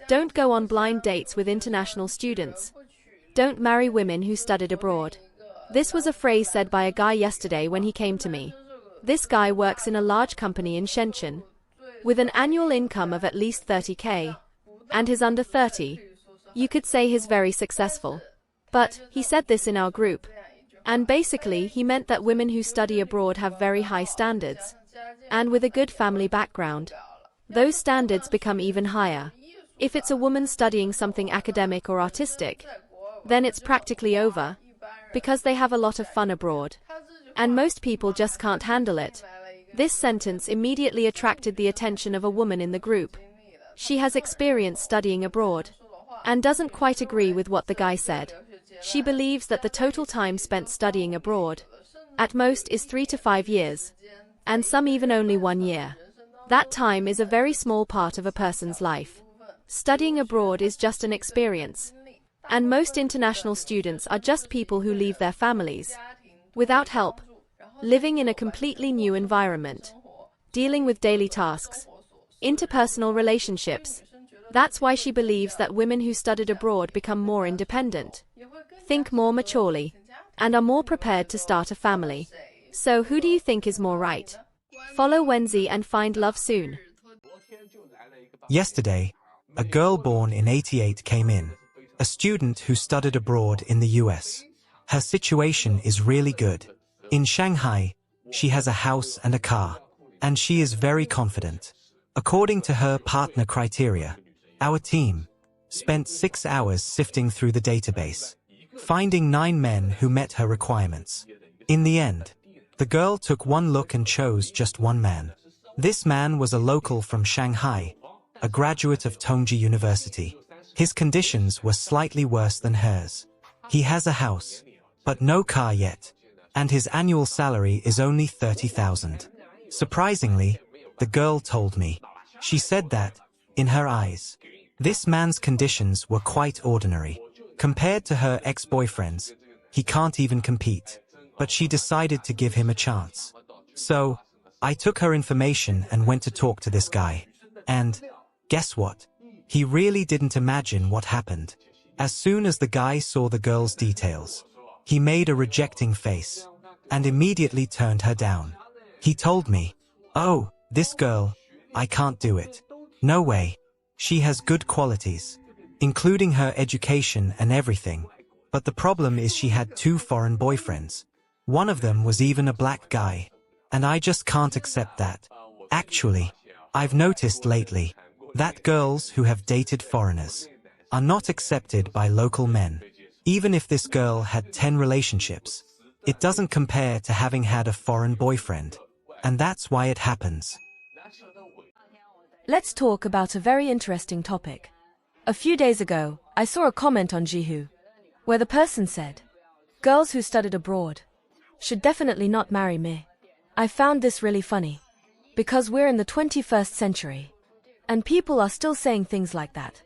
Don't go on blind dates with international students. Don't marry women who studied abroad. This was a phrase said by a guy yesterday when he came to me. This guy works in a large company in Shenzhen, with an annual income of at least 30K. And he's under 30. You could say he's very successful. But he said this in our group. And basically he meant that women who study abroad have very high standards. And with a good family background, those standards become even higher. If it's a woman studying something academic or artistic, then it's practically over, because they have a lot of fun abroad. And most people just can't handle it. This sentence immediately attracted the attention of a woman in the group. She has experience studying abroad, and doesn't quite agree with what the guy said. She believes that the total time spent studying abroad, at most, is 3 to 5 years, and some even only 1 year. That time is a very small part of a person's life. Studying abroad is just an experience. And most international students are just people who leave their families, without help, living in a completely new environment, dealing with daily tasks, interpersonal relationships. That's why she believes that women who studied abroad become more independent, think more maturely, and are more prepared to start a family. So who do you think is more right? Follow Wenzi and find love soon. Yesterday, a girl born in '88 came in, a student who studied abroad in the US. Her situation is really good. In Shanghai, she has a house and a car, and she is very confident. According to her partner criteria, our team spent 6 hours sifting through the database, finding 9 men who met her requirements. In the end, the girl took one look and chose just one man. This man was a local from Shanghai, a graduate of Tongji University. His conditions were slightly worse than hers. He has a house, but no car yet, and his annual salary is only 30,000. Surprisingly, the girl told me. She said that, in her eyes, this man's conditions were quite ordinary. Compared to her ex-boyfriends, he can't even compete. But she decided to give him a chance. So, I took her information and went to talk to this guy. And, guess what? He really didn't imagine what happened. As soon as the guy saw the girl's details, he made a rejecting face, and immediately turned her down. He told me, "Oh, this girl, I can't do it. No way. She has good qualities, including her education and everything. But the problem is she had 2 foreign boyfriends. One of them was even a black guy. And I just can't accept that. Actually, I've noticed lately that girls who have dated foreigners are not accepted by local men. Even if this girl had 10 relationships, it doesn't compare to having had a foreign boyfriend. And that's why it happens." Let's talk about a very interesting topic. A few days ago, I saw a comment on Jihu, where the person said, "Girls who studied abroad should definitely not marry me." I found this really funny, because we're in the 21st century, and people are still saying things like that.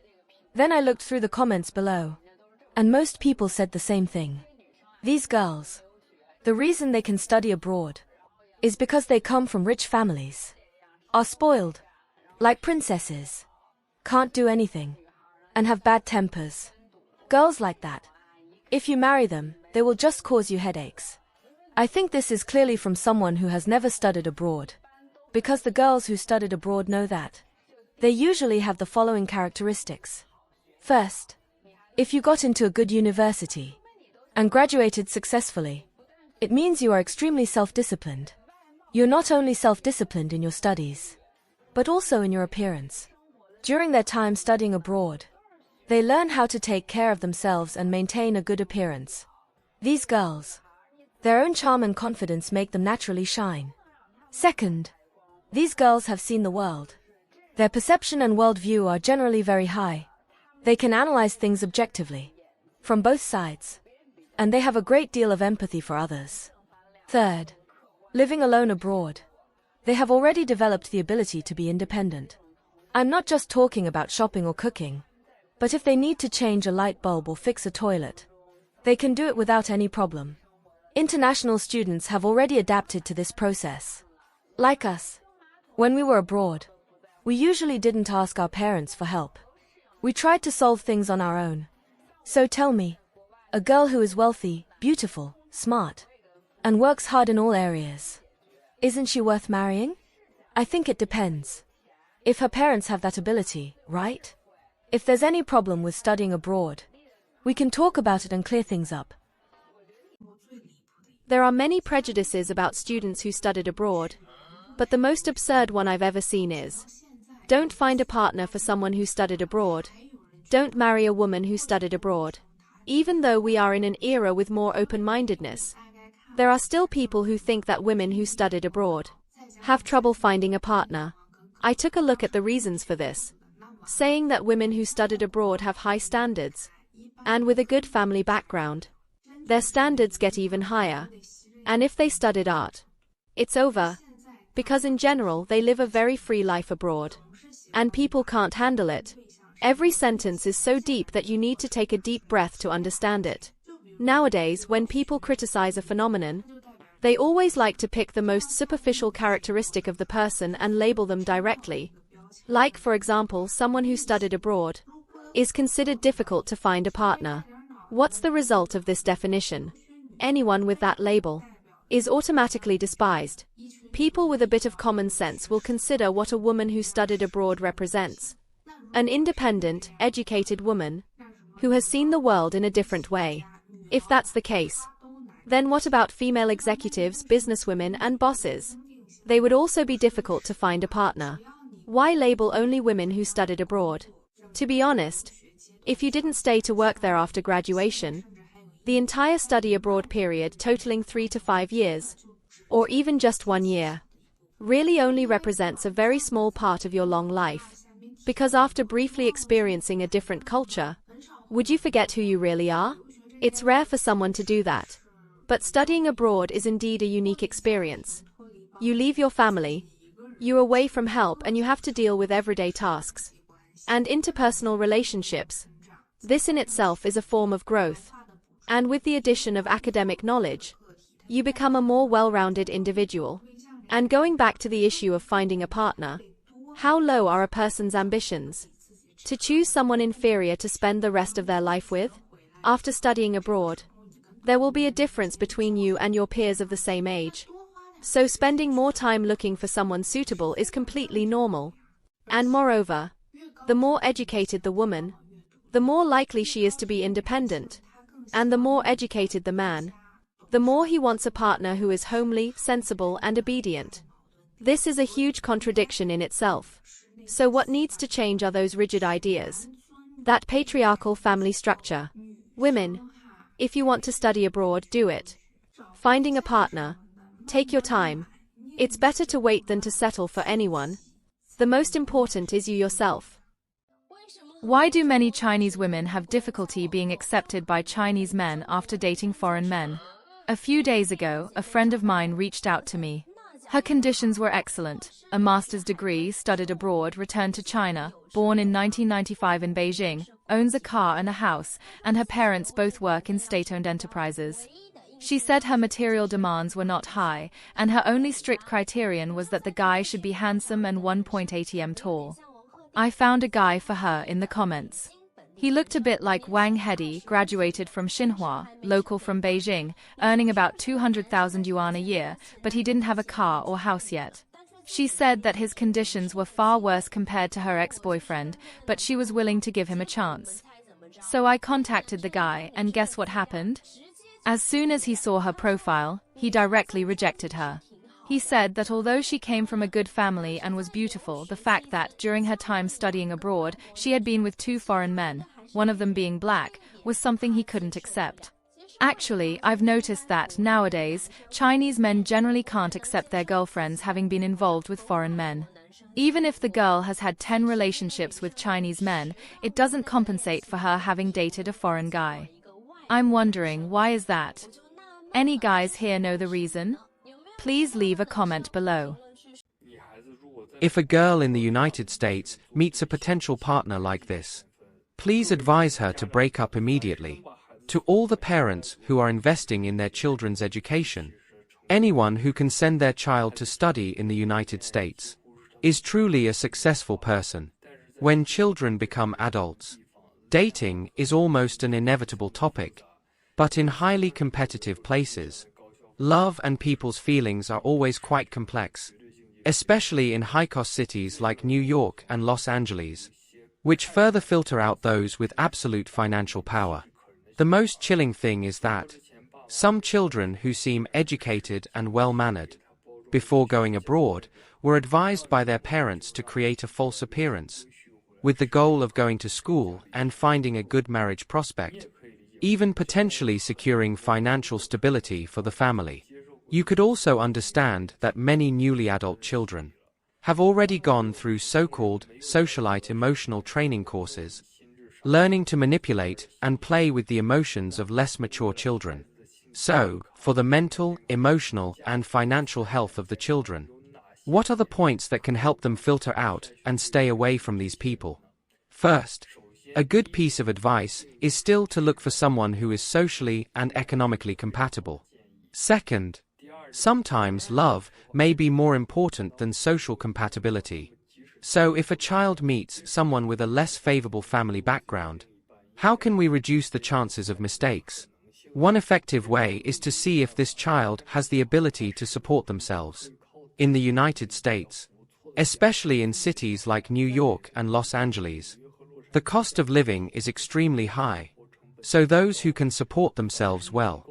Then I looked through the comments below, and most people said the same thing. These girls, the reason they can study abroad is because they come from rich families, are spoiled, like princesses, can't do anything, and have bad tempers. Girls like that, if you marry them, they will just cause you headaches. I think this is clearly from someone who has never studied abroad, because the girls who studied abroad know that. They usually have the following characteristics. First, if you got into a good university and graduated successfully, it means you are extremely self-disciplined. You're not only self-disciplined in your studies, but also in your appearance. During their time studying abroad, they learn how to take care of themselves and maintain a good appearance. These girls, their own charm and confidence make them naturally shine. Second, these girls have seen the world. Their perception and worldview are generally very high. They can analyze things objectively, from both sides, and they have a great deal of empathy for others. Third, living alone abroad, they have already developed the ability to be independent. I'm not just talking about shopping or cooking, but if they need to change a light bulb or fix a toilet, they can do it without any problem. International students have already adapted to this process. Like us, when we were abroad, we usually didn't ask our parents for help. We tried to solve things on our own. So tell me, a girl who is wealthy, beautiful, smart, and works hard in all areas, isn't she worth marrying? I think it depends. If her parents have that ability, right? If there's any problem with studying abroad, we can talk about it and clear things up. There are many prejudices about students who studied abroad, but the most absurd one I've ever seen is, don't find a partner for someone who studied abroad. Don't marry a woman who studied abroad. Even though we are in an era with more open-mindedness, there are still people who think that women who studied abroad have trouble finding a partner. I took a look at the reasons for this, saying that women who studied abroad have high standards, and with a good family background, their standards get even higher. And if they studied art, it's over, because in general they live a very free life abroad, and people can't handle it. Every sentence is so deep that you need to take a deep breath to understand it. Nowadays, when people criticize a phenomenon, they always like to pick the most superficial characteristic of the person and label them directly. Like, for example, someone who studied abroad is considered difficult to find a partner. What's the result of this definition? Anyone with that label is automatically despised. People with a bit of common sense will consider what a woman who studied abroad represents. An independent, educated woman who has seen the world in a different way. If that's the case, then what about female executives, businesswomen, and bosses? They would also be difficult to find a partner. Why label only women who studied abroad? To be honest, if you didn't stay to work there after graduation, the entire study abroad period totaling 3 to 5 years, or even just 1 year, really only represents a very small part of your long life. Because after briefly experiencing a different culture, would you forget who you really are? It's rare for someone to do that. But studying abroad is indeed a unique experience. You leave your family, you're away from help, and you have to deal with everyday tasks and interpersonal relationships. This in itself is a form of growth. And with the addition of academic knowledge, you become a more well-rounded individual. And going back to the issue of finding a partner, how low are a person's ambitions? To choose someone inferior to spend the rest of their life with? After studying abroad, there will be a difference between you and your peers of the same age. So spending more time looking for someone suitable is completely normal. And moreover, the more educated the woman, the more likely she is to be independent. And the more educated the man, the more he wants a partner who is homely, sensible, and obedient. This is a huge contradiction in itself. So what needs to change are those rigid ideas. That patriarchal family structure. Women, if you want to study abroad, do it. Finding a partner, take your time. It's better to wait than to settle for anyone. The most important is you yourself. Why do many Chinese women have difficulty being accepted by Chinese men after dating foreign men? A few days ago, a friend of mine reached out to me. Her conditions were excellent. A master's degree, studied abroad, returned to China, born in 1995 in Beijing, owns a car and a house, and her parents both work in state-owned enterprises. She said her material demands were not high, and her only strict criterion was that the guy should be handsome and 1.80 m tall. I found a guy for her in the comments. He looked a bit like Wang Hedi, graduated from Xinhua, local from Beijing, earning about 200,000 yuan a year, but he didn't have a car or house yet. She said that his conditions were far worse compared to her ex-boyfriend, but she was willing to give him a chance. So I contacted the guy, and guess what happened? As soon as he saw her profile, he directly rejected her. He said that although she came from a good family and was beautiful, the fact that, during her time studying abroad, she had been with 2 foreign men, one of them being black, was something he couldn't accept. Actually, I've noticed that, nowadays, Chinese men generally can't accept their girlfriends having been involved with foreign men. Even if the girl has had 10 relationships with Chinese men, it doesn't compensate for her having dated a foreign guy. I'm wondering, why is that? Any guys here know the reason? Please leave a comment below. If a girl in the United States meets a potential partner like this, please advise her to break up immediately. To all the parents who are investing in their children's education, anyone who can send their child to study in the United States is truly a successful person. When children become adults, dating is almost an inevitable topic. But in highly competitive places, love and people's feelings are always quite complex, especially in high-cost cities like New York and Los Angeles, which further filter out those with absolute financial power. The most chilling thing is that some children who seem educated and well-mannered, before going abroad, were advised by their parents to create a false appearance, with the goal of going to school and finding a good marriage prospect, even potentially securing financial stability for the family. You could also understand that many newly adult children have already gone through so-called socialite emotional training courses, learning to manipulate and play with the emotions of less mature children. So, for the mental, emotional, and financial health of the children, what are the points that can help them filter out and stay away from these people? First, a good piece of advice is still to look for someone who is socially and economically compatible. Second, sometimes love may be more important than social compatibility. So if a child meets someone with a less favorable family background, how can we reduce the chances of mistakes? One effective way is to see if this child has the ability to support themselves. In the United States, especially in cities like New York and Los Angeles, the cost of living is extremely high. So those who can support themselves well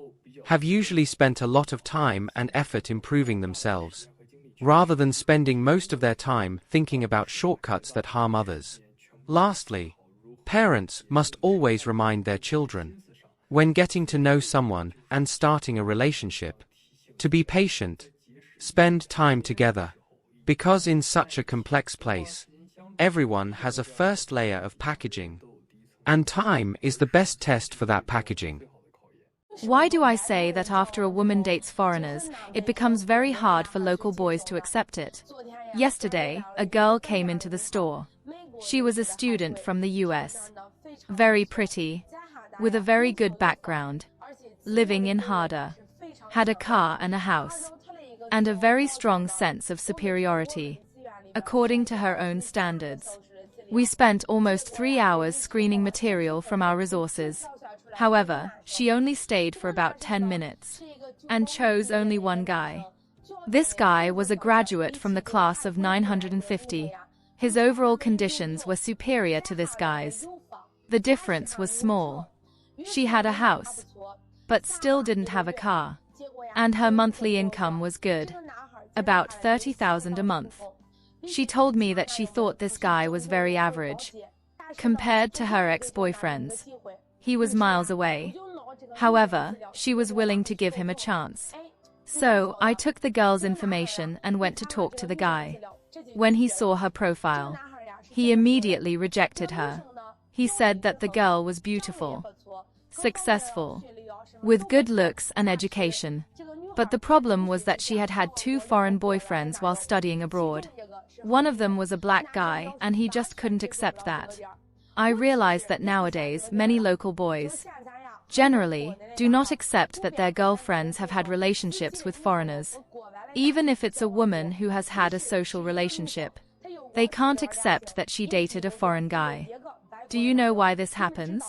have usually spent a lot of time and effort improving themselves, rather than spending most of their time thinking about shortcuts that harm others. Lastly, parents must always remind their children, when getting to know someone and starting a relationship, to be patient, spend time together, because in such a complex place, everyone has a first layer of packaging, and time is the best test for that packaging. Why do I say that after a woman dates foreigners, it becomes very hard for local boys to accept it? Yesterday, a girl came into the store. She was a student from the US. Very pretty, with a very good background, living in Hada, had a car and a house, and a very strong sense of superiority, according to her own standards. We spent almost 3 hours screening material from our resources. However, she only stayed for about 10 minutes, and chose only one guy. This guy was a graduate from the class of 950. His overall conditions were superior to this guy's. The difference was small. She had a house, but still didn't have a car. And her monthly income was good, about 30,000 a month. She told me that she thought this guy was very average, compared to her ex-boyfriends. He was miles away. However, she was willing to give him a chance. So, I took the girl's information and went to talk to the guy. When he saw her profile, he immediately rejected her. He said that the girl was beautiful, successful, with good looks and education. But the problem was that she had had 2 foreign boyfriends while studying abroad. One of them was a black guy, and he just couldn't accept that. I realized that nowadays many local boys, generally, do not accept that their girlfriends have had relationships with foreigners. Even if it's a woman who has had a social relationship, they can't accept that she dated a foreign guy. Do you know why this happens?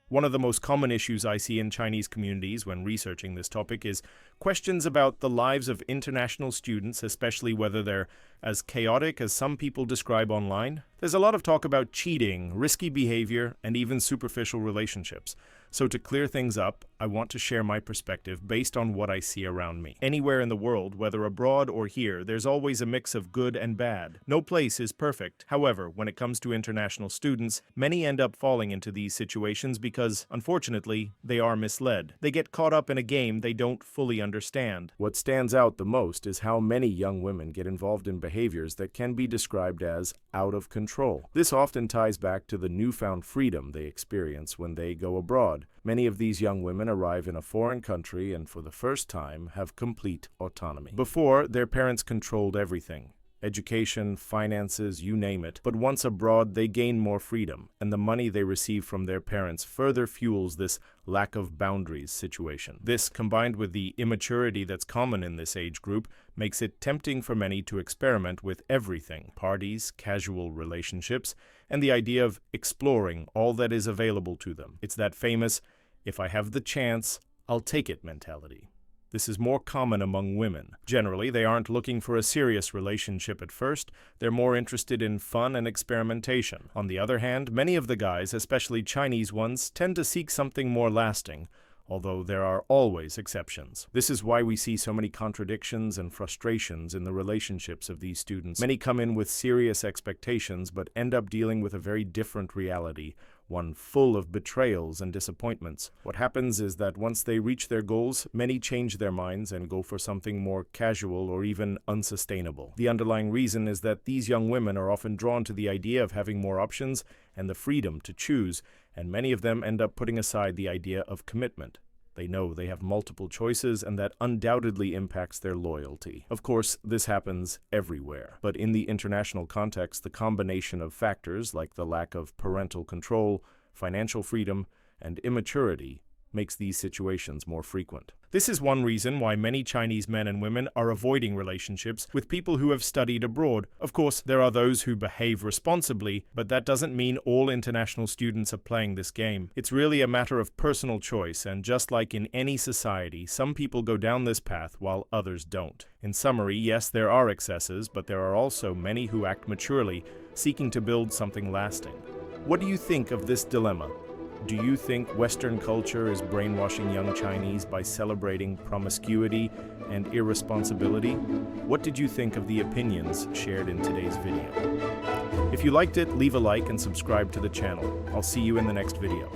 One of the most common issues I see in Chinese communities when researching this topic is questions about the lives of international students, especially whether they're as chaotic as some people describe online. There's a lot of talk about cheating, risky behavior, and even superficial relationships. So to clear things up, I want to share my perspective based on what I see around me. Anywhere in the world, whether abroad or here, there's always a mix of good and bad. No place is perfect. However, when it comes to international students, many end up falling into these situations because, unfortunately, they are misled. They get caught up in a game they don't fully understand. What stands out the most is how many young women get involved in behaviors that can be described as out of control. This often ties back to the newfound freedom they experience when they go abroad. Many of these young women arrive in a foreign country and for the first time have complete autonomy. Before, their parents controlled everything. education, finances, you name it. But once abroad, they gain more freedom, and the money they receive from their parents further fuels this lack of boundaries situation. This, combined with the immaturity that's common in this age group, makes it tempting for many to experiment with everything: parties, casual relationships, and the idea of exploring all that is available to them. It's that famous, "if I have the chance, I'll take it" mentality. This is more common among women. Generally, they aren't looking for a serious relationship at first. They're more interested in fun and experimentation. On the other hand, many of the guys, especially Chinese ones, tend to seek something more lasting, although there are always exceptions. This is why we see so many contradictions and frustrations in the relationships of these students. Many come in with serious expectations but end up dealing with a very different reality, one full of betrayals and disappointments. What happens is that once they reach their goals, many change their minds and go for something more casual or even unsustainable. The underlying reason is that these young women are often drawn to the idea of having more options and the freedom to choose, and many of them end up putting aside the idea of commitment. They know they have multiple choices, and that undoubtedly impacts their loyalty. Of course, this happens everywhere. But in the international context, the combination of factors like the lack of parental control, financial freedom, and immaturity makes these situations more frequent. This is one reason why many Chinese men and women are avoiding relationships with people who have studied abroad. Of course, there are those who behave responsibly, but that doesn't mean all international students are playing this game. It's really a matter of personal choice, and just like in any society, some people go down this path while others don't. In summary, yes, there are excesses, but there are also many who act maturely, seeking to build something lasting. What do you think of this dilemma? Do you think Western culture is brainwashing young Chinese by celebrating promiscuity and irresponsibility? What did you think of the opinions shared in today's video? If you liked it, leave a like and subscribe to the channel. I'll see you in the next video.